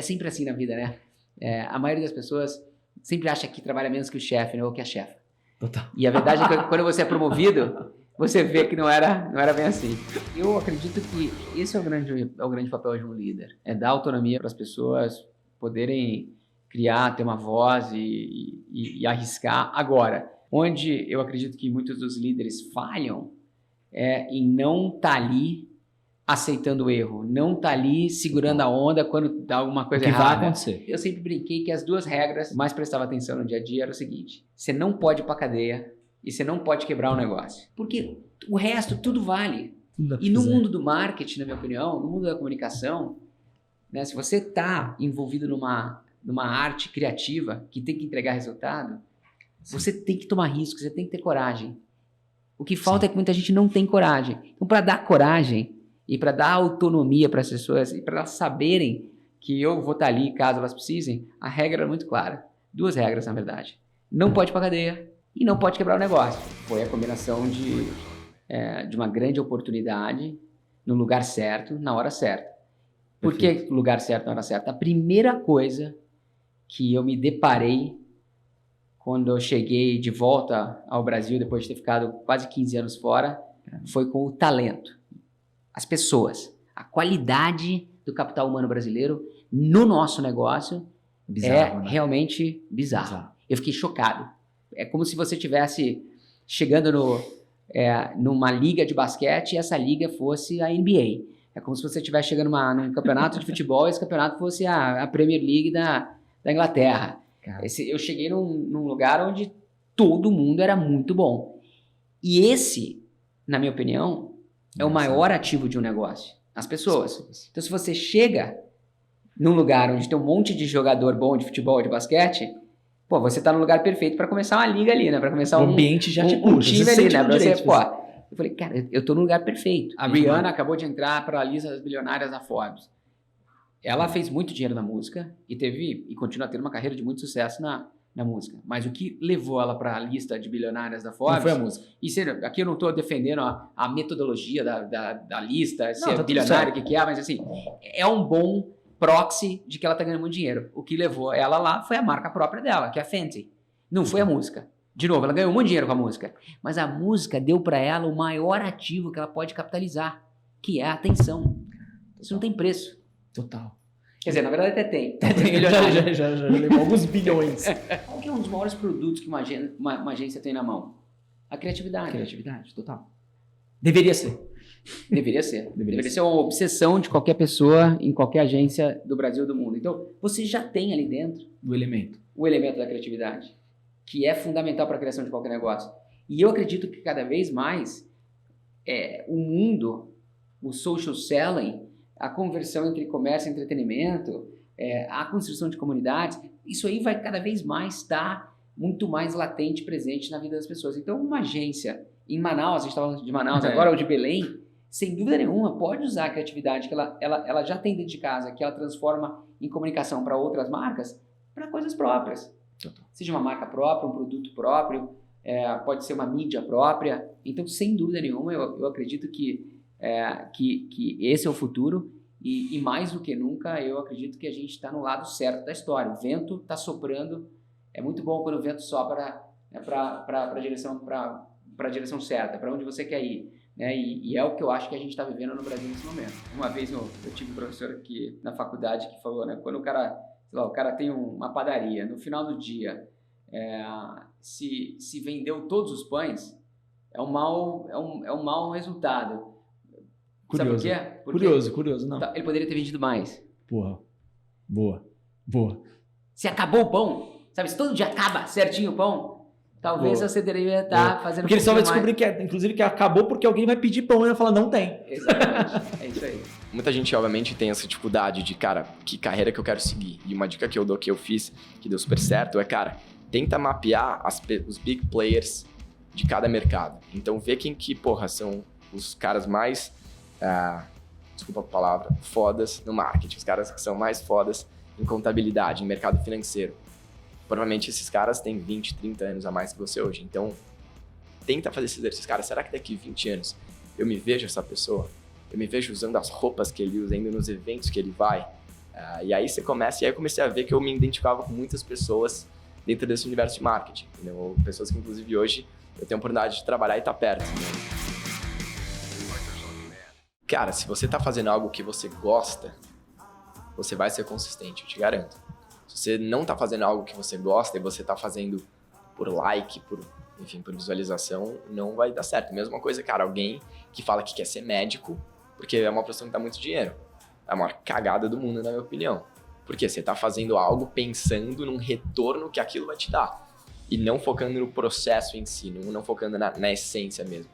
É sempre assim na vida, né? A maioria das pessoas sempre acha que trabalha menos que o chefe, né? Ou que a chefa. Total. E a verdade é que quando você é promovido, você vê que não era bem assim. Eu acredito que esse é o grande papel de um líder. É dar autonomia para as pessoas poderem criar, ter uma voz e arriscar. Agora, onde eu acredito que muitos dos líderes falham é em não estar ali aceitando o erro, não estar ali segurando a onda quando dá alguma coisa errada. O que vai acontecer? Eu sempre brinquei que as duas regras mais prestava atenção no dia a dia era o seguinte: você não pode ir para cadeia e você não pode quebrar o negócio. Porque o resto tudo vale. E no mundo do marketing, na minha opinião, no mundo da comunicação, né, se você está envolvido numa arte criativa que tem que entregar resultado, você tem que tomar risco, você tem que ter coragem. O que falta é que muita gente não tem coragem. Então, para dar coragem e para dar autonomia para as pessoas e para elas saberem que eu vou estar ali caso elas precisem, a regra é muito clara. 2 regras, na verdade. Não pode ir para cadeia e não pode quebrar o negócio. Foi a combinação de uma grande oportunidade no lugar certo, na hora certa. Por que lugar certo, na hora certa? A primeira coisa que eu me deparei quando eu cheguei de volta ao Brasil, depois de ter ficado quase 15 anos fora, foi com o talento. As pessoas. A qualidade do capital humano brasileiro no nosso negócio bizarro, né? Realmente bizarro. Eu fiquei chocado. É como se você estivesse chegando numa liga de basquete e essa liga fosse a NBA. É como se você estivesse chegando num campeonato de futebol e esse campeonato fosse a Premier League da Inglaterra. Eu cheguei num lugar onde todo mundo era muito bom. E esse, na minha opinião, é o maior ativo de um negócio. As pessoas. Então, se você chega num lugar onde tem um monte de jogador bom de futebol, de basquete, você está no lugar perfeito para começar uma liga ali, né? Para começar o ambiente já te puxa, um time ali, né? Direito, eu falei, cara, eu tô no lugar perfeito. A Rihanna acabou de entrar para a lista das bilionárias da Forbes. Ela fez muito dinheiro na música e continua tendo uma carreira de muito sucesso na música. Mas o que levou ela para a lista de bilionárias da Forbes... Não foi a música. E aqui eu não estou defendendo a metodologia da lista, se é bilionário, o que é, mas assim, é um bom proxy de que ela está ganhando muito dinheiro. O que levou ela lá foi a marca própria dela, que é a Fenty. Não foi a música. De novo, ela ganhou muito dinheiro com a música. Mas a música deu para ela o maior ativo que ela pode capitalizar, que é a atenção. Isso não tem preço. Total. Quer dizer, na verdade até tem. Já levou alguns bilhões. Qual que é um dos maiores produtos que uma agência tem na mão? A criatividade. Criatividade, total. Deveria ser. Deveria ser uma obsessão de qualquer pessoa em qualquer agência do Brasil e do mundo. Então, você já tem ali dentro o elemento da criatividade, que é fundamental para a criação de qualquer negócio. E eu acredito que cada vez mais o mundo, o social selling, a conversão entre comércio e entretenimento, a construção de comunidades, isso aí vai cada vez mais estar muito mais latente, presente na vida das pessoas. Então, uma agência em Manaus, a gente está falando de Manaus agora, ou de Belém, sem dúvida nenhuma, pode usar a criatividade que ela já tem dentro de casa, que ela transforma em comunicação para outras marcas, para coisas próprias. Seja uma marca própria, um produto próprio, pode ser uma mídia própria. Então, sem dúvida nenhuma, eu acredito que esse é o futuro e mais do que nunca eu acredito que a gente está no lado certo da história. O vento está soprando, é muito bom quando o vento sopra para a direção certa, para onde você quer ir, né? E é o que eu acho que a gente está vivendo no Brasil nesse momento. Uma vez eu tive um professor aqui na faculdade que falou, né, quando o cara tem uma padaria, no final do dia, se vendeu todos os pães, é um mau resultado. Curioso. Sabe por quê? Curioso, não. Ele poderia ter vendido mais. Porra. Boa. Se acabou o pão, sabe? Se todo dia acaba certinho o pão, talvez você deveria estar fazendo porque ele só vai descobrir inclusive, que acabou porque alguém vai pedir pão e vai falar, não tem. Exatamente. É isso aí. Muita gente, obviamente, tem essa dificuldade de, cara, que carreira que eu quero seguir. E uma dica que eu dou, que eu fiz, que deu super certo, tenta mapear os big players de cada mercado. Então, vê quem que, são os caras mais... desculpa a palavra, fodas no marketing, os caras que são mais fodas em contabilidade, em mercado financeiro. Provavelmente esses caras têm 20, 30 anos a mais que você hoje. Então, tenta fazer esse exercício. Cara, será que daqui 20 anos eu me vejo essa pessoa? Eu me vejo usando as roupas que ele usa, indo nos eventos que ele vai? E aí você começa, e aí eu comecei a ver que eu me identificava com muitas pessoas dentro desse universo de marketing, entendeu? Pessoas que, inclusive, hoje eu tenho a oportunidade de trabalhar e estar perto, né? Cara, se você tá fazendo algo que você gosta, você vai ser consistente, eu te garanto. Se você não tá fazendo algo que você gosta e você tá fazendo por like, por visualização, não vai dar certo. Mesma coisa, cara, alguém que fala que quer ser médico, porque é uma profissão que dá muito dinheiro. É a maior cagada do mundo, na minha opinião. Porque você tá fazendo algo pensando num retorno que aquilo vai te dar. E não focando no processo em si, não focando na essência mesmo.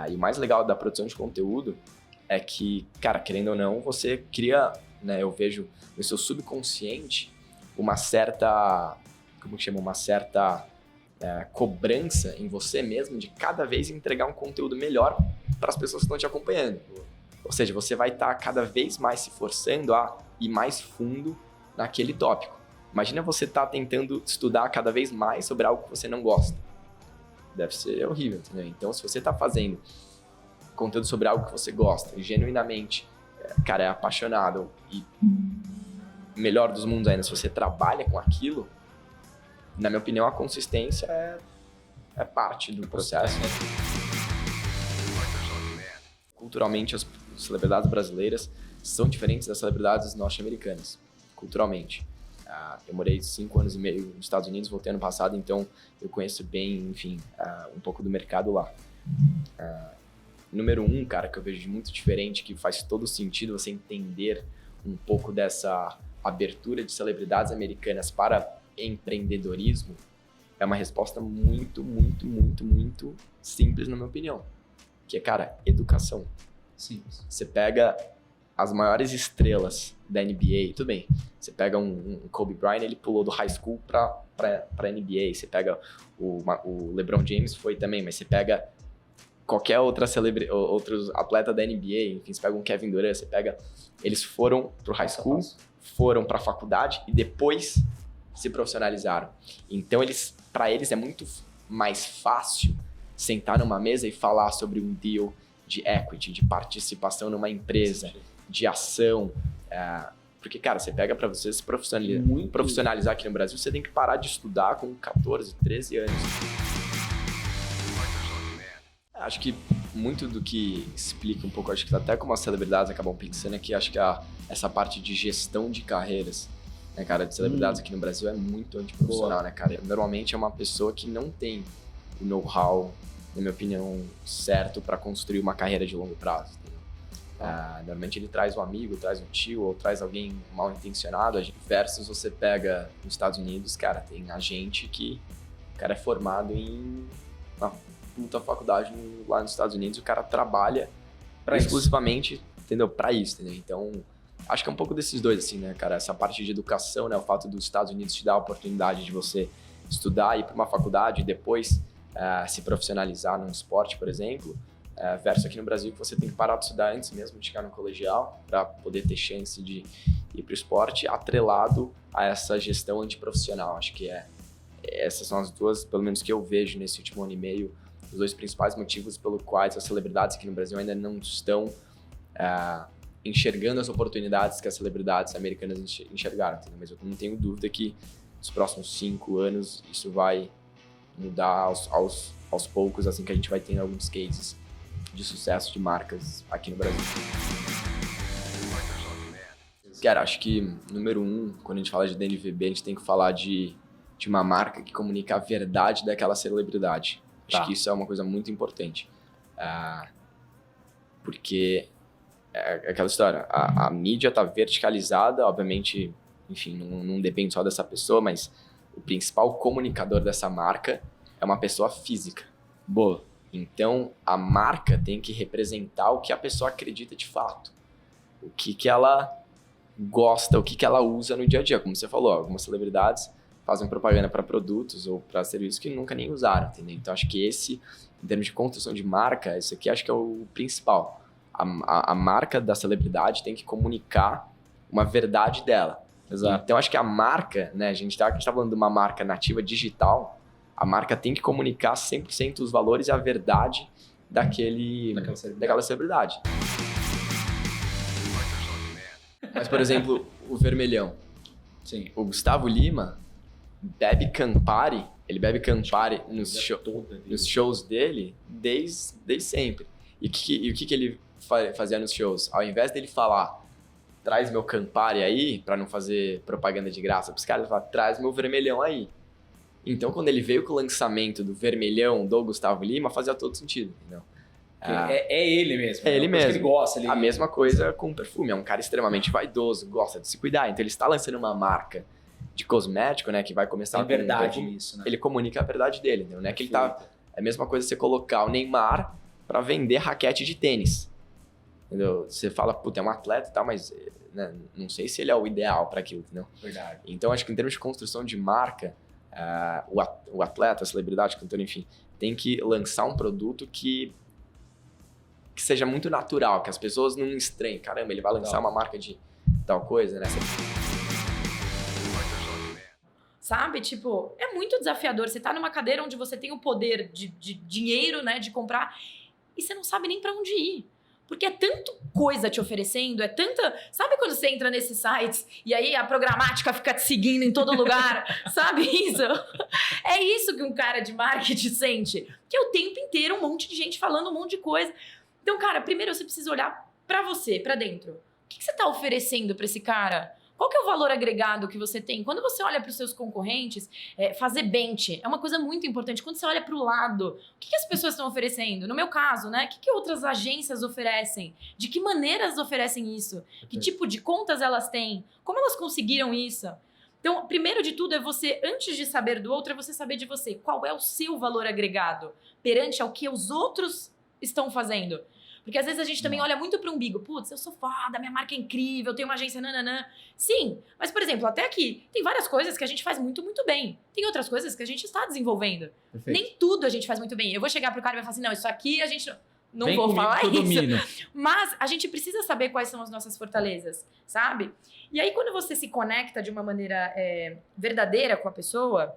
E o mais legal da produção de conteúdo é que, cara, querendo ou não, você cria, né, eu vejo no seu subconsciente uma certa, cobrança em você mesmo de cada vez entregar um conteúdo melhor para as pessoas que estão te acompanhando. Ou seja, você vai estar cada vez mais se forçando a ir mais fundo naquele tópico. Imagina você estar tentando estudar cada vez mais sobre algo que você não gosta. Deve ser horrível, entendeu? Então, se você está fazendo conteúdo sobre algo que você gosta, genuinamente, cara, é apaixonado e melhor dos mundos ainda, se você trabalha com aquilo, na minha opinião, a consistência é parte do processo. Culturalmente, as celebridades brasileiras são diferentes das celebridades norte-americanas, culturalmente. Eu morei 5 anos e meio nos Estados Unidos, voltei ano passado, então eu conheço bem, enfim, um pouco do mercado lá. Número 1, cara, que eu vejo de muito diferente, que faz todo sentido você entender um pouco dessa abertura de celebridades americanas para empreendedorismo, é uma resposta muito, muito, muito, muito simples, na minha opinião. Que é, cara, educação. Simples. Você pega as maiores estrelas da NBA, tudo bem, você pega um Kobe Bryant, ele pulou do high school pra NBA, você pega o LeBron James, foi também, mas você pega qualquer outro atleta da NBA, enfim, você pega um Kevin Durant, eles foram pro high school, foram pra faculdade e depois se profissionalizaram. Então, para eles é muito mais fácil sentar numa mesa e falar sobre um deal de equity, de participação numa empresa, de ação. Porque, cara, você pega para você se profissionalizar aqui no Brasil, você tem que parar de estudar com 14, 13 anos. Acho que muito do que explica um pouco, acho que até como as celebridades acabam pensando, é que acho que essa parte de gestão de carreiras, né, cara, de celebridades aqui no Brasil é muito antiprofissional, né, cara? Normalmente é uma pessoa que não tem o know-how, na minha opinião, certo para construir uma carreira de longo prazo. Normalmente ele traz um amigo, traz um tio ou traz alguém mal intencionado, versus você pega nos Estados Unidos, cara, tem agente que o cara é formado em uma puta faculdade lá nos Estados Unidos, o cara trabalha exclusivamente, entendeu? Para isso, entendeu? Então, acho que é um pouco desses dois, assim, né, cara? Essa parte de educação, né? O fato dos Estados Unidos te dar a oportunidade de você estudar, ir para uma faculdade e depois se profissionalizar num esporte, por exemplo, versus aqui no Brasil que você tem que parar de estudar antes mesmo de chegar no colegial para poder ter chance de ir para o esporte, atrelado a essa gestão antiprofissional. Acho que essas são as duas, pelo menos que eu vejo nesse último ano e meio, os dois principais motivos pelo quais as celebridades aqui no Brasil ainda não estão enxergando as oportunidades que as celebridades americanas enxergaram, entendeu? Mas eu não tenho dúvida que nos próximos 5 anos isso vai mudar aos poucos, assim que a gente vai tendo alguns cases de sucesso de marcas aqui no Brasil. Cara, acho que número 1, quando a gente fala de DNVB, a gente tem que falar de uma marca que comunica a verdade daquela celebridade. Acho que isso é uma coisa muito importante. Porque é aquela história, a mídia está verticalizada, obviamente, enfim, não depende só dessa pessoa, mas o principal comunicador dessa marca é uma pessoa física. Boa. Então, a marca tem que representar o que a pessoa acredita de fato. O que ela gosta, o que ela usa no dia a dia. Como você falou, algumas celebridades fazem propaganda para produtos ou para serviços que nunca nem usaram, entendeu? Então, acho que em termos de construção de marca, isso aqui acho que é o principal. A marca da celebridade tem que comunicar uma verdade dela. Exato. Então, acho que a marca, né, a gente tá falando de uma marca nativa digital, a marca tem que comunicar 100% os valores e a verdade daquela celebridade. Mas, por exemplo, o vermelhão. Sim. O Gustavo Lima bebe Campari, ele bebe Campari nos shows dele desde sempre. E o que ele fazia nos shows? Ao invés dele falar, traz meu Campari aí, pra não fazer propaganda de graça pros caras, ele fala, traz meu vermelhão aí. Então, quando ele veio com o lançamento do vermelhão do Gustavo Lima, fazia todo sentido, entendeu? É ele mesmo. É ele mesmo. Que ele gosta. A mesma coisa com o perfume. É um cara extremamente vaidoso, gosta de se cuidar. Então, ele está lançando uma marca de cosmético, né? Que vai começar com verdade nisso, né? Ele comunica a verdade dele, entendeu? Não é que ele tá... É a mesma coisa você colocar o Neymar para vender raquete de tênis. Entendeu? Você fala, puta, é um atleta e tal, mas né, não sei se ele é o ideal para aquilo, entendeu? Verdade. Então, acho que em termos de construção de marca, o atleta, a celebridade, cantor, enfim, tem que lançar um produto que seja muito natural, que as pessoas não estranhem. Caramba, ele vai lançar uma marca de tal coisa, né? Sabe? Tipo, é muito desafiador. Você tá numa cadeira onde você tem o poder de dinheiro, né? De comprar, e você não sabe nem pra onde ir. Porque é tanta coisa te oferecendo, é tanta... Sabe quando você entra nesses sites e aí a programática fica te seguindo em todo lugar? Sabe isso? É isso que um cara de marketing sente. Que é o tempo inteiro um monte de gente falando um monte de coisa. Então, cara, primeiro você precisa olhar pra você, pra dentro. O que você tá oferecendo pra esse cara? Qual que é o valor agregado que você tem? Quando você olha para os seus concorrentes, fazer bench é uma coisa muito importante. Quando você olha para o lado, o que as pessoas estão oferecendo? No meu caso, né? O que outras agências oferecem? De que maneiras oferecem isso? Que tipo de contas elas têm? Como elas conseguiram isso? Então, primeiro de tudo é você, antes de saber do outro, é você saber de você. Qual é o seu valor agregado perante ao que os outros estão fazendo? Porque às vezes a gente também olha muito pro umbigo. Putz, eu sou foda, minha marca é incrível, eu tenho uma agência nananã. Sim, mas por exemplo, até aqui, tem várias coisas que a gente faz muito, muito bem. Tem outras coisas que a gente está desenvolvendo. Perfeito. Nem tudo a gente faz muito bem. Eu vou chegar pro cara e vai falar assim, não, isso aqui a gente... Não Vem vou falar isso. Domino. Mas a gente precisa saber quais são as nossas fortalezas, sabe? E aí quando você se conecta de uma maneira verdadeira com a pessoa...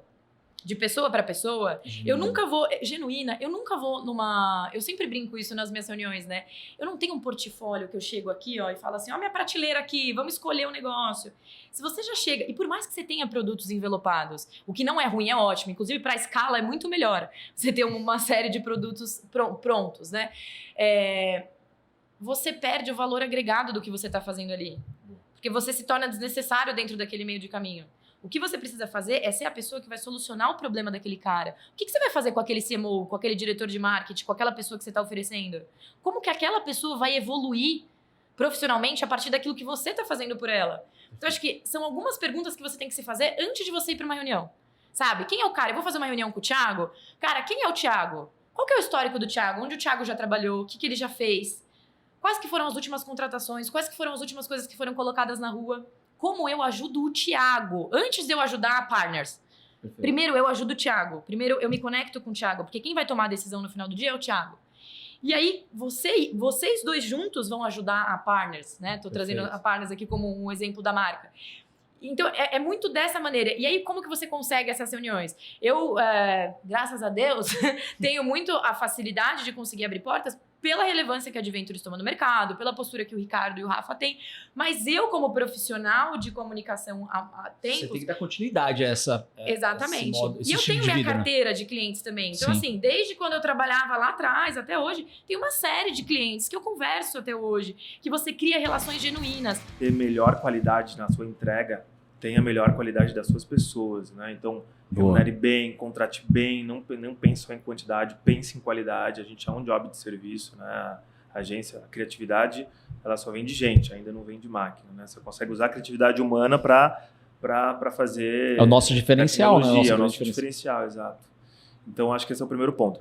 De pessoa para pessoa, eu nunca vou... Genuína, eu nunca vou numa... Eu sempre brinco isso nas minhas reuniões, né? Eu não tenho um portfólio que eu chego aqui, ó, e falo assim, ó, minha prateleira aqui, vamos escolher um negócio. Se você já chega... E por mais que você tenha produtos envelopados, o que não é ruim, é ótimo. Inclusive, para escala, é muito melhor você ter uma série de produtos prontos, né? Você perde o valor agregado do que você está fazendo ali. Porque você se torna desnecessário dentro daquele meio de caminho. O que você precisa fazer é ser a pessoa que vai solucionar o problema daquele cara. O que você vai fazer com aquele CMO, com aquele diretor de marketing, com aquela pessoa que você está oferecendo? Como que aquela pessoa vai evoluir profissionalmente a partir daquilo que você está fazendo por ela? Então, acho que são algumas perguntas que você tem que se fazer antes de você ir para uma reunião. Sabe? Quem é o cara? Eu vou fazer uma reunião com o Thiago. Cara, quem é o Thiago? Qual que é o histórico do Thiago? Onde o Thiago já trabalhou? O que ele já fez? Quais que foram as últimas contratações? Quais que foram as últimas coisas que foram colocadas na rua? Como eu ajudo o Thiago, antes de eu ajudar a partners. Perfeito. Primeiro eu ajudo o Thiago, primeiro eu me conecto com o Thiago, porque quem vai tomar a decisão no final do dia é o Thiago. E aí, vocês dois juntos vão ajudar a partners, né? Tô trazendo a partners aqui como um exemplo da marca. Então, é muito dessa maneira. E aí, como que você consegue essas reuniões? Eu, graças a Deus, tenho muito a facilidade de conseguir abrir portas pela relevância que a Adventures toma no mercado, pela postura que o Ricardo e o Rafa têm. Mas eu, como profissional de comunicação há tempos... Você tem que dar continuidade a essa... Exatamente. Esse e eu tenho minha carteira de clientes também. Então, Sim. assim, desde quando eu trabalhava lá atrás até hoje, tem uma série de clientes que eu converso até hoje, que você cria relações genuínas. Ter melhor qualidade na sua entrega, tenha melhor qualidade das suas pessoas, né? Então, remunere bem, contrate bem, não pense só em quantidade, pense em qualidade. A gente é um job de serviço, né? A agência, a criatividade, ela só vem de gente, ainda não vem de máquina, né? Você consegue usar a criatividade humana para fazer... É o nosso diferencial, né? É o nosso diferencial, exato. Então, acho que esse é o primeiro ponto.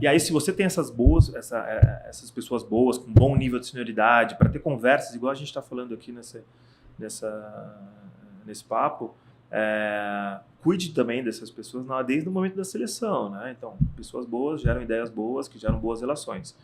E aí, se você tem essas pessoas boas, com bom nível de senioridade, para ter conversas, igual a gente está falando aqui nesse papo, cuide também dessas pessoas desde o momento da seleção, né? Então, pessoas boas geram ideias boas, que geram boas relações.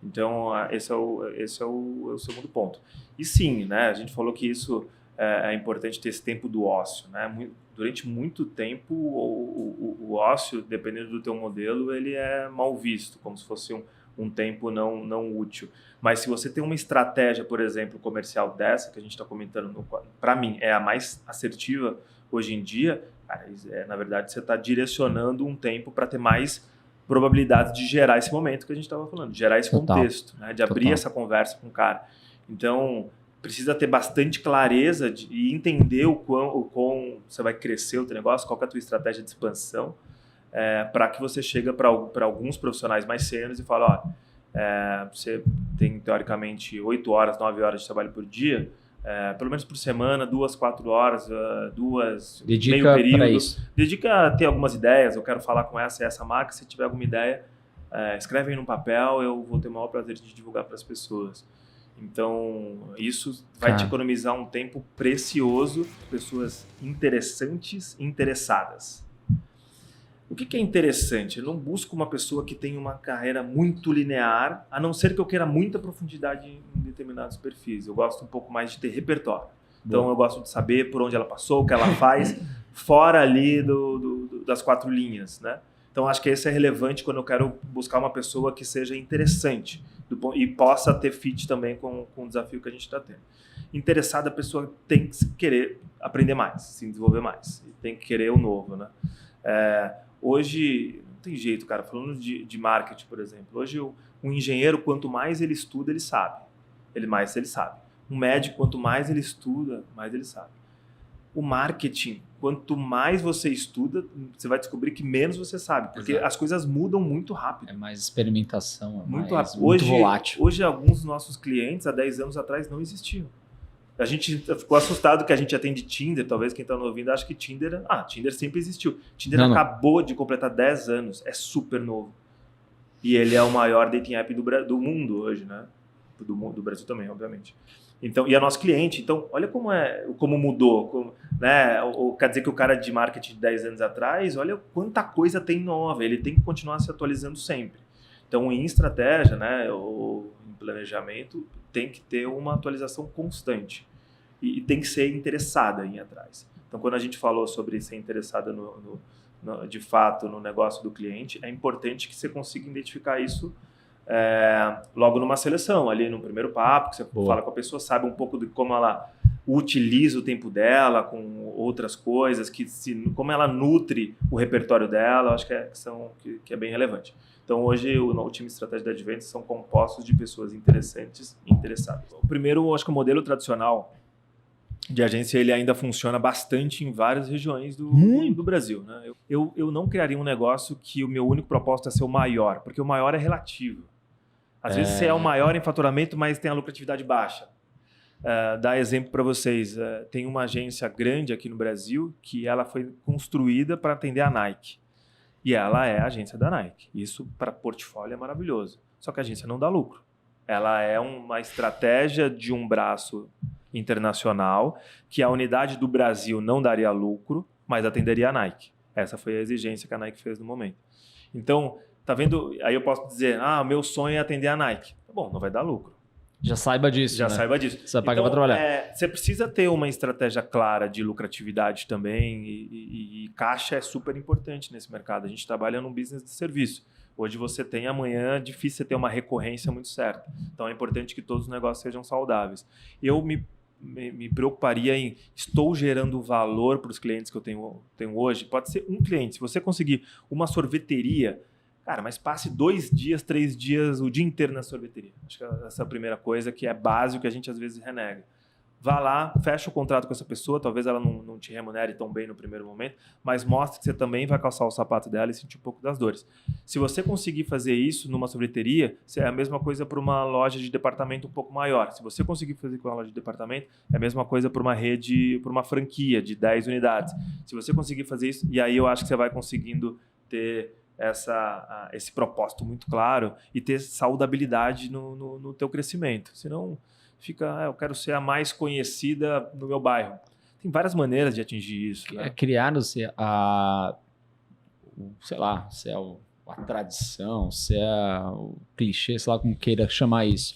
Então, esse é o segundo ponto. E sim, né? A gente falou que isso é importante ter esse tempo do ócio, né? Durante muito tempo, o ócio, dependendo do teu modelo, ele é mal visto, como se fosse um tempo não útil. Mas se você tem uma estratégia, por exemplo, comercial dessa, que a gente está comentando, para mim, é a mais assertiva hoje em dia, cara, na verdade, você está direcionando um tempo para ter mais probabilidade de gerar esse momento que a gente estava falando, de gerar esse contexto, né, de abrir essa conversa com o cara. Então, precisa ter bastante clareza e entender o quão você vai crescer o teu negócio, qual que é a tua estratégia de expansão, para que você chegue para alguns profissionais mais sêniores e fale, ó, você tem, teoricamente, 8 horas, 9 horas de trabalho por dia, pelo menos por semana, 2, 4 horas, dedica meio período. Isso. Dedica a ter algumas ideias, eu quero falar com essa marca, se tiver alguma ideia, escreve aí no papel, eu vou ter o maior prazer de divulgar para as pessoas. Então, isso vai te economizar um tempo precioso, pessoas interessantes, interessadas. O que é interessante? Eu não busco uma pessoa que tenha uma carreira muito linear, a não ser que eu queira muita profundidade em determinados perfis. Eu gosto um pouco mais de ter repertório. Então, eu gosto de saber por onde ela passou, o que ela faz, fora ali das 4 linhas, né? Então, acho que esse é relevante quando eu quero buscar uma pessoa que seja interessante e possa ter fit também com o desafio que a gente está tendo. Interessada, a pessoa tem que querer aprender mais, se desenvolver mais. Tem que querer o novo, né? Hoje, não tem jeito, cara. Falando de marketing, por exemplo. Hoje, um engenheiro, quanto mais ele estuda, ele sabe. Mais ele sabe. Um médico, quanto mais ele estuda, mais ele sabe. O marketing, quanto mais você estuda, você vai descobrir que menos você sabe. Porque as coisas mudam muito rápido. É mais experimentação, muito rápido. Muito volátil. Hoje, alguns dos nossos clientes, há 10 anos atrás, não existiam. A gente ficou assustado que a gente atende Tinder. Talvez quem está nos ouvindo acha que Tinder sempre existiu. Tinder acabou de completar 10 anos. É super novo. E ele é o maior dating app do mundo hoje, né? Do Brasil também, obviamente. Então, e é nosso cliente. Então, olha como mudou. Né? Quer dizer que o cara de marketing de 10 anos atrás, olha quanta coisa tem nova. Ele tem que continuar se atualizando sempre. Então, em estratégia, né, ou em planejamento, tem que ter uma atualização constante. E tem que ser interessada em ir atrás. Então, quando a gente falou sobre ser interessada de fato no negócio do cliente, é importante que você consiga identificar isso logo numa seleção, ali no primeiro papo, que você fala com a pessoa, sabe um pouco de como ela utiliza o tempo dela com outras coisas, como ela nutre o repertório dela, eu acho que é bem relevante. Então, hoje, o time de estratégia da Advent são compostos de pessoas interessantes e interessadas. O primeiro, eu acho que o modelo tradicional de agência, ele ainda funciona bastante em várias regiões do Brasil. Né? Eu não criaria um negócio que o meu único propósito é ser o maior, porque o maior é relativo. Às vezes você é o maior em faturamento, mas tem a lucratividade baixa. Dar exemplo para vocês, tem uma agência grande aqui no Brasil que ela foi construída para atender a Nike. E ela é a agência da Nike. Isso para portfólio é maravilhoso. Só que a agência não dá lucro. Ela é uma estratégia de um braço internacional que a unidade do Brasil não daria lucro, mas atenderia a Nike. Essa foi a exigência que a Nike fez no momento. Então, tá vendo? Aí eu posso dizer, meu sonho é atender a Nike. Tá bom, não vai dar lucro. Já saiba disso. Saiba disso. Você vai pagar para trabalhar. Você precisa ter uma estratégia clara de lucratividade também e caixa é super importante nesse mercado. A gente trabalha num business de serviço. Hoje você tem, amanhã é difícil você ter uma recorrência muito certa. Então é importante que todos os negócios sejam saudáveis. Eu me preocuparia em estou gerando valor para os clientes que eu tenho hoje. Pode ser um cliente. Se você conseguir uma sorveteria, cara, mas passe 2 dias, 3 dias, o dia inteiro na sorveteria. Acho que essa é a primeira coisa que é básico que a gente às vezes renega. Vá lá, fecha o contrato com essa pessoa, talvez ela não te remunere tão bem no primeiro momento, mas mostre que você também vai calçar o sapato dela e sentir um pouco das dores. Se você conseguir fazer isso numa sorveteria, é a mesma coisa para uma loja de departamento um pouco maior. Se você conseguir fazer com uma loja de departamento, é a mesma coisa para uma rede, para uma franquia de 10 unidades. Se você conseguir fazer isso, e aí eu acho que você vai conseguindo ter esse propósito muito claro e ter saudabilidade no teu crescimento. Senão fica, eu quero ser a mais conhecida no meu bairro. Tem várias maneiras de atingir isso. Né? Criar-se a tradição, se é o clichê, sei lá como queira chamar isso,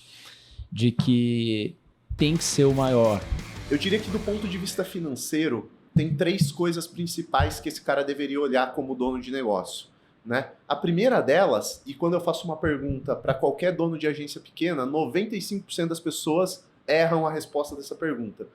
de que tem que ser o maior. Eu diria que do ponto de vista financeiro, tem 3 coisas principais que esse cara deveria olhar como dono de negócio. né? A primeira delas, e quando eu faço uma pergunta para qualquer dono de agência pequena, 95% das pessoas erram a resposta dessa pergunta.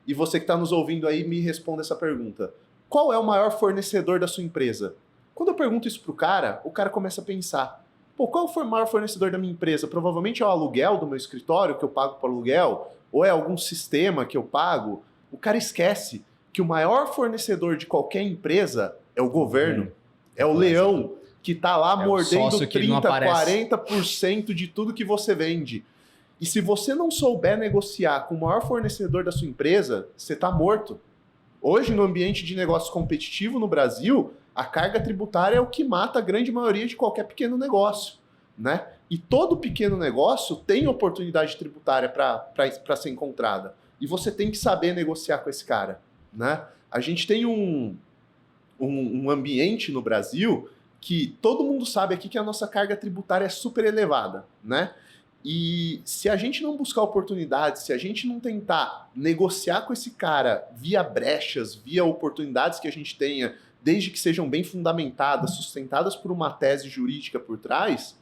E você que está nos ouvindo aí, me responda essa pergunta. Qual é o maior fornecedor da sua empresa? Quando eu pergunto isso pro cara, o cara começa a pensar, pô, qual é o maior fornecedor da minha empresa? Provavelmente é o aluguel do meu escritório que eu pago para aluguel, ou é algum sistema que eu pago. O cara esquece que o maior fornecedor de qualquer empresa é o governo, é o leão que está lá mordendo 30%, 40% de tudo que você vende. E se você não souber negociar com o maior fornecedor da sua empresa, você está morto. Hoje, no ambiente de negócio competitivo no Brasil, a carga tributária é o que mata a grande maioria de qualquer pequeno negócio, né? E todo pequeno negócio tem oportunidade tributária para ser encontrada. E você tem que saber negociar com esse cara, né? A gente tem um ambiente no Brasil que todo mundo sabe aqui que a nossa carga tributária é super elevada, né? E se a gente não buscar oportunidades, se a gente não tentar negociar com esse cara via brechas, via oportunidades que a gente tenha, desde que sejam bem fundamentadas, sustentadas por uma tese jurídica por trás,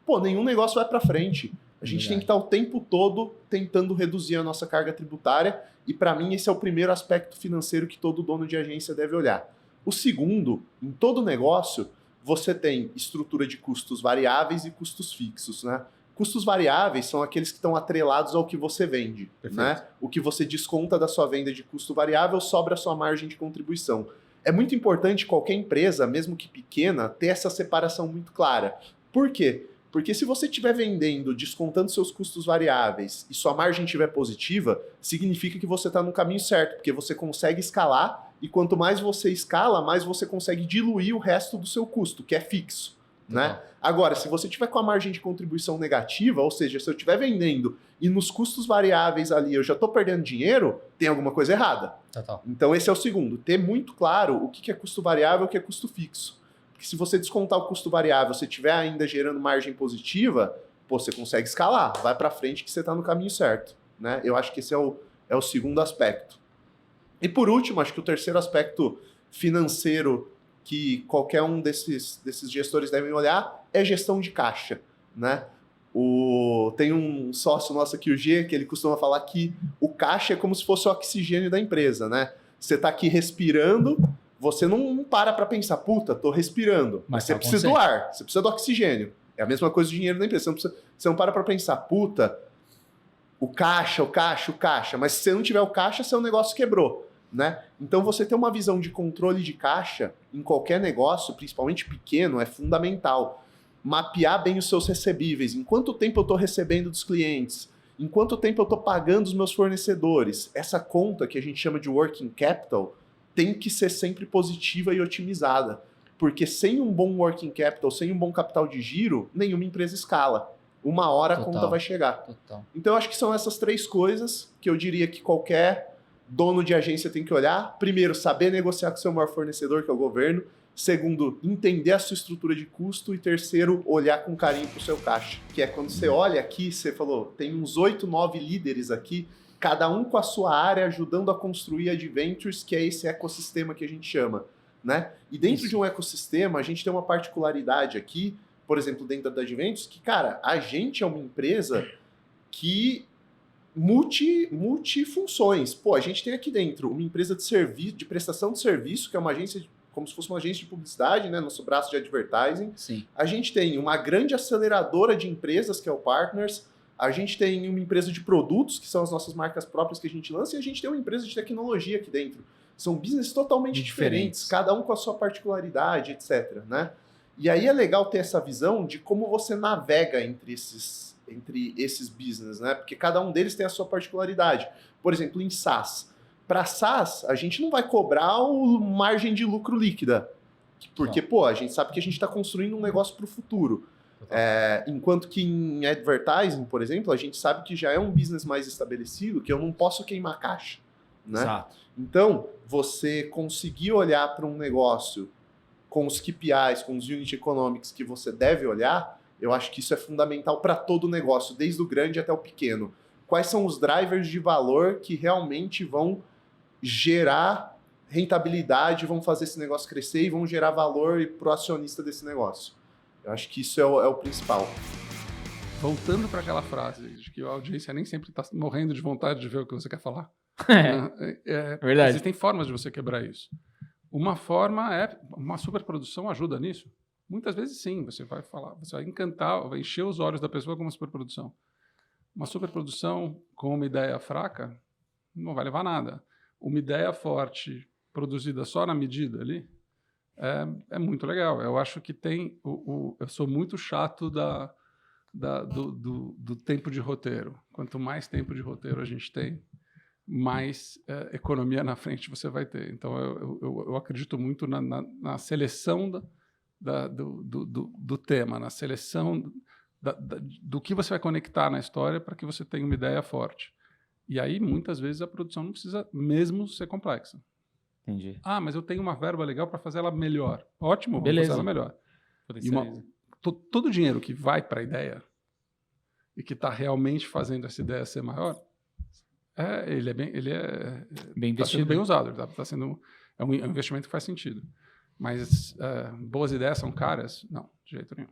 pô, nenhum negócio vai para frente. A gente tem que estar o tempo todo tentando reduzir a nossa carga tributária e, para mim, esse é o primeiro aspecto financeiro que todo dono de agência deve olhar. O segundo, em todo negócio, você tem estrutura de custos variáveis e custos fixos, né? Custos variáveis são aqueles que estão atrelados ao que você vende, né? O que você desconta da sua venda de custo variável sobra a sua margem de contribuição. É muito importante qualquer empresa, mesmo que pequena, ter essa separação muito clara. Por quê? Porque se você estiver vendendo, descontando seus custos variáveis e sua margem estiver positiva, significa que você está no caminho certo, porque você consegue escalar e quanto mais você escala, mais você consegue diluir o resto do seu custo, que é fixo, né? Agora, se você tiver com a margem de contribuição negativa, ou seja, se eu estiver vendendo e nos custos variáveis ali eu já estou perdendo dinheiro, tem alguma coisa errada. Total. Então esse é o segundo, ter muito claro o que é custo variável e o que é custo fixo. Porque se você descontar o custo variável, você estiver ainda gerando margem positiva, pô, você consegue escalar, vai para frente que você está no caminho certo, né? Eu acho que esse é o segundo aspecto. E por último, acho que o terceiro aspecto financeiro que qualquer um desses gestores devem olhar é gestão de caixa, né? Tem um sócio nosso aqui, o G, que ele costuma falar que o caixa é como se fosse o oxigênio da empresa, né? Você está aqui respirando, você não para pensar, puta, tô respirando. Mas você precisa do ar, você precisa do oxigênio. É a mesma coisa do dinheiro da empresa. Você não para pensar, puta, o caixa. Mas se você não tiver o caixa, seu negócio quebrou, né? Então você ter uma visão de controle de caixa em qualquer negócio, principalmente pequeno, é fundamental. Mapear bem os seus recebíveis, em quanto tempo eu estou recebendo dos clientes, em quanto tempo eu estou pagando os meus fornecedores. Essa conta que a gente chama de working capital tem que ser sempre positiva e otimizada, porque sem um bom working capital, sem um bom capital de giro, nenhuma empresa escala. Uma hora a conta vai chegar. Total. Então eu acho que são essas três coisas que eu diria que qualquer dono de agência tem que olhar. Primeiro, saber negociar com o seu maior fornecedor, que é o governo. Segundo, entender a sua estrutura de custo. E terceiro, olhar com carinho para o seu caixa. Que é quando você olha aqui, você falou, tem uns 8, 9 líderes aqui, cada um com a sua área, ajudando a construir adventures, que é esse ecossistema que a gente chama, né? E dentro de um ecossistema, a gente tem uma particularidade aqui, por exemplo, dentro da Adventures, que, cara, a gente é uma empresa que multifunções. Pô, a gente tem aqui dentro uma empresa de serviço, de prestação de serviço, que é uma agência, como se fosse uma agência de publicidade, né? Nosso braço de advertising. Sim. A gente tem uma grande aceleradora de empresas, que é o Partners. A gente tem uma empresa de produtos, que são as nossas marcas próprias que a gente lança. E a gente tem uma empresa de tecnologia aqui dentro. São business totalmente diferentes, cada um com a sua particularidade, etc., né? E aí é legal ter essa visão de como você navega entre esses business, né? Porque cada um deles tem a sua particularidade. Por exemplo, em SaaS. Para SaaS, a gente não vai cobrar o margem de lucro líquida. Porque, pô, a gente sabe que a gente está construindo um negócio para o futuro. Enquanto que em advertising, por exemplo, a gente sabe que já é um business mais estabelecido, que eu não posso queimar caixa, né? Exato. Então, você conseguir olhar para um negócio com os KPIs, com os unit economics que você deve olhar, eu acho que isso é fundamental para todo negócio, desde o grande até o pequeno. Quais são os drivers de valor que realmente vão gerar rentabilidade, vão fazer esse negócio crescer e vão gerar valor pro acionista desse negócio. Eu acho que isso é o principal. Voltando para aquela frase de que a audiência nem sempre está morrendo de vontade de ver o que você quer falar. Verdade. Existem formas de você quebrar isso. Uma forma é uma superprodução ajuda nisso. Muitas vezes sim, você vai falar, você vai encantar, vai encher os olhos da pessoa com uma superprodução. Uma superprodução com uma ideia fraca não vai levar a nada. Uma ideia forte, produzida só na medida ali, é muito legal. Eu acho que tem... eu sou muito chato do tempo de roteiro. Quanto mais tempo de roteiro a gente tem, mais economia na frente você vai ter. Então, eu acredito muito na seleção do tema, na seleção do que você vai conectar na história para que você tenha uma ideia forte. E aí, muitas vezes, a produção não precisa mesmo ser complexa. Entendi. Ah, mas eu tenho uma verba legal para fazer ela melhor. Ótimo, vamos fazer ela melhor. E todo o dinheiro que vai para a ideia e que está realmente fazendo essa ideia ser maior, ele é bem investido. Está sendo bem usado. Tá sendo, é um investimento que faz sentido. Mas boas ideias são caras? Não, de jeito nenhum.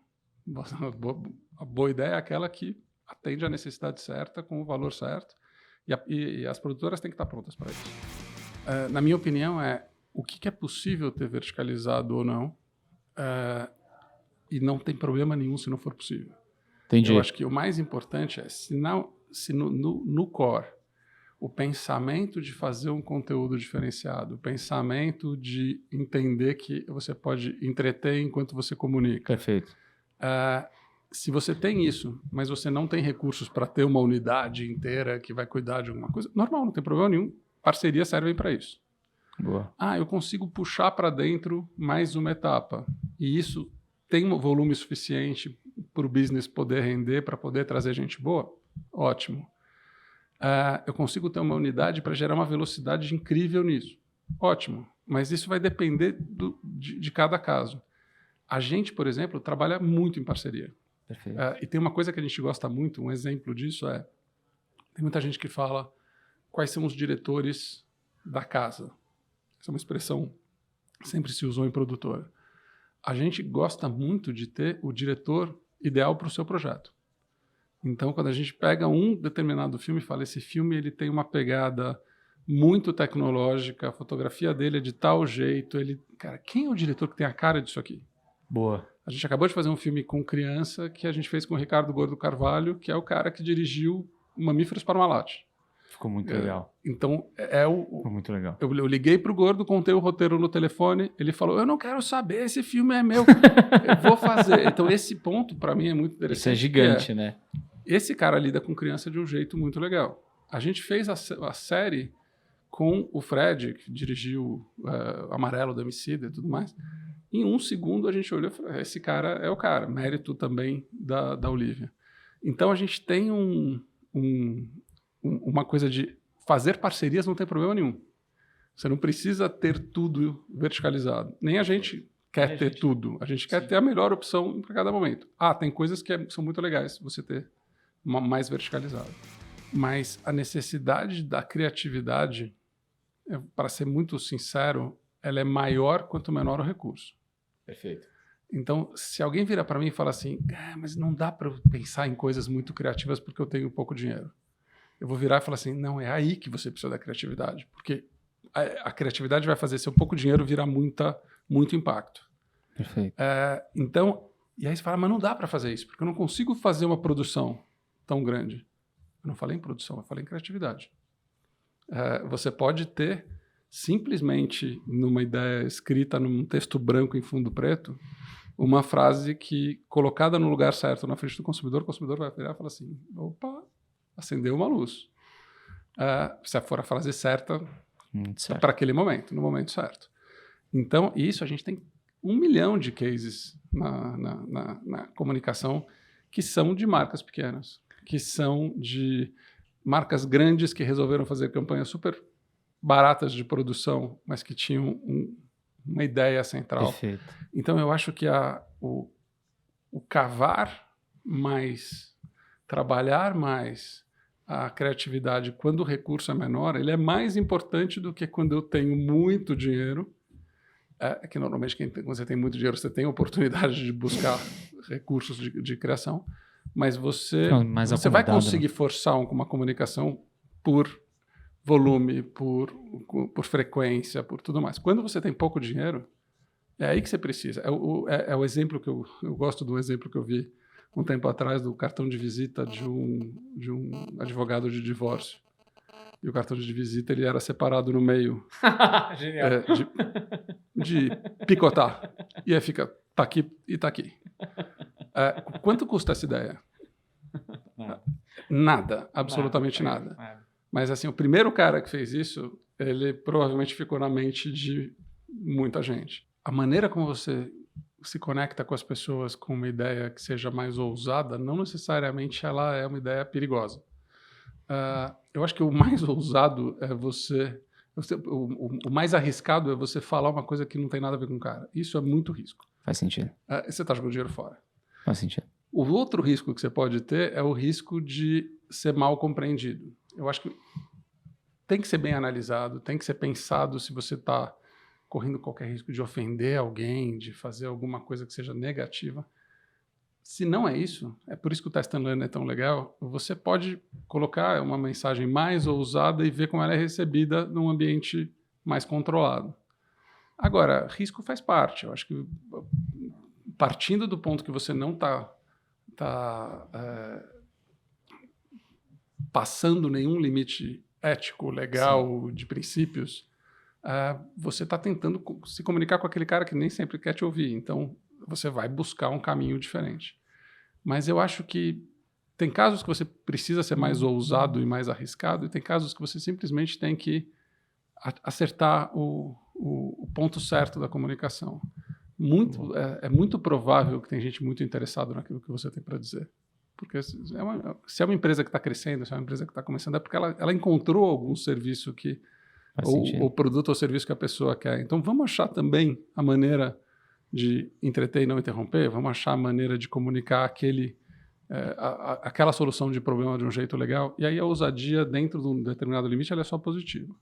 A boa ideia é aquela que atende à necessidade certa, com o valor certo. E as produtoras têm que estar prontas para isso. Na minha opinião, o que é possível ter verticalizado ou não, e não tem problema nenhum se não for possível. Entendi. Eu acho que o mais importante é, se no core, o pensamento de fazer um conteúdo diferenciado, o pensamento de entender que você pode entreter enquanto você comunica. Perfeito. Se você tem isso, mas você não tem recursos para ter uma unidade inteira que vai cuidar de alguma coisa, normal, não tem problema nenhum. Parcerias servem para isso. Boa. Eu consigo puxar para dentro mais uma etapa. E isso tem um volume suficiente para o business poder render, para poder trazer gente boa? Ótimo. Eu consigo ter uma unidade para gerar uma velocidade incrível nisso? Ótimo. Mas isso vai depender de cada caso. A gente, por exemplo, trabalha muito em parceria. Perfeito. E tem uma coisa que a gente gosta muito, um exemplo disso tem muita gente que fala quais são os diretores da casa. Essa é uma expressão que sempre se usou em produtora. A gente gosta muito de ter o diretor ideal para o seu projeto. Então, quando a gente pega um determinado filme e fala, esse filme ele tem uma pegada muito tecnológica, a fotografia dele é de tal jeito, cara, quem é o diretor que tem a cara disso aqui? Boa. A gente acabou de fazer um filme com criança que a gente fez com o Ricardo Gordo Carvalho, que é o cara que dirigiu Mamíferos Parmalat. Ficou muito legal. Então, ficou muito legal. Eu liguei pro Gordo, contei o roteiro no telefone, ele falou, eu não quero saber, esse filme é meu, eu vou fazer. Então, esse ponto, para mim, é muito interessante. Isso é gigante, né? Esse cara lida com criança de um jeito muito legal. A gente fez a série com o Fred, que dirigiu Amarelo do Emicida e tudo mais. Em um segundo, a gente olhou e falou, esse cara é o cara. Mérito também da Olivia. Então, a gente tem uma coisa de fazer parcerias não tem problema nenhum. Você não precisa ter tudo verticalizado. Nem a gente quer ter tudo. A gente quer ter a melhor opção para cada momento. Tem coisas que são muito legais você ter mais verticalizado. Mas a necessidade da criatividade, para ser muito sincero, ela é maior quanto menor o recurso. Perfeito. Então, se alguém vira para mim e fala assim, mas não dá para pensar em coisas muito criativas porque eu tenho pouco dinheiro. Eu vou virar e falar assim, não, é aí que você precisa da criatividade. Porque a criatividade vai fazer seu pouco dinheiro virar muito impacto. Perfeito. Então, e aí você fala, mas não dá para fazer isso, porque eu não consigo fazer uma produção tão grande. Eu não falei em produção, eu falei em criatividade. Você pode ter, simplesmente, numa ideia escrita num texto branco em fundo preto, uma frase que, colocada no lugar certo, na frente do consumidor, o consumidor vai virar e falar assim, opa, acendeu uma luz. Se for a frase certa, para aquele momento, no momento certo. Então, isso a gente tem 1 milhão de cases na comunicação que são de marcas pequenas, que são de marcas grandes que resolveram fazer campanhas super baratas de produção, mas que tinham uma ideia central. Perfeito. Então, eu acho que o cavar mais, trabalhar mais a criatividade, quando o recurso é menor, ele é mais importante do que quando eu tenho muito dinheiro. Que normalmente, quando você tem muito dinheiro, você tem a oportunidade de buscar recursos de criação, mas você vai conseguir forçar uma comunicação por volume, por frequência, por tudo mais. Quando você tem pouco dinheiro, é aí que você precisa. É o exemplo que eu gosto do exemplo que eu vi um tempo atrás do cartão de visita de um advogado de divórcio. E o cartão de visita ele era separado no meio. Genial. De picotar. E aí fica, tá aqui e tá aqui. Quanto custa essa ideia? Nada, absolutamente nada. Mas assim, o primeiro cara que fez isso, ele provavelmente ficou na mente de muita gente. A maneira como você se conecta com as pessoas com uma ideia que seja mais ousada, não necessariamente ela é uma ideia perigosa. Eu acho que o mais ousado é o mais arriscado é você falar uma coisa que não tem nada a ver com o cara. Isso é muito risco. Faz sentido. Você está jogando dinheiro fora. Faz sentido. O outro risco que você pode ter é o risco de ser mal compreendido. Eu acho que tem que ser bem analisado, tem que ser pensado se você está correndo qualquer risco de ofender alguém, de fazer alguma coisa que seja negativa. Se não é isso, é por isso que o Test and Learn é tão legal, você pode colocar uma mensagem mais ousada e ver como ela é recebida num ambiente mais controlado. Agora, risco faz parte. Eu acho que partindo do ponto que você não está passando nenhum limite ético, legal, de princípios, você está tentando se comunicar com aquele cara que nem sempre quer te ouvir. Então, você vai buscar um caminho diferente. Mas eu acho que tem casos que você precisa ser mais ousado e mais arriscado, e tem casos que você simplesmente tem que acertar o ponto certo da comunicação. É muito provável que tem gente muito interessada naquilo que você tem para dizer. Porque se é uma empresa que está crescendo, se é uma empresa que está começando, é porque ela encontrou algum serviço ou produto ou serviço que a pessoa quer. Então, vamos achar também a maneira de entreter e não interromper, vamos achar a maneira de comunicar aquela solução de problema de um jeito legal, e aí a ousadia dentro de um determinado limite ela é só positiva.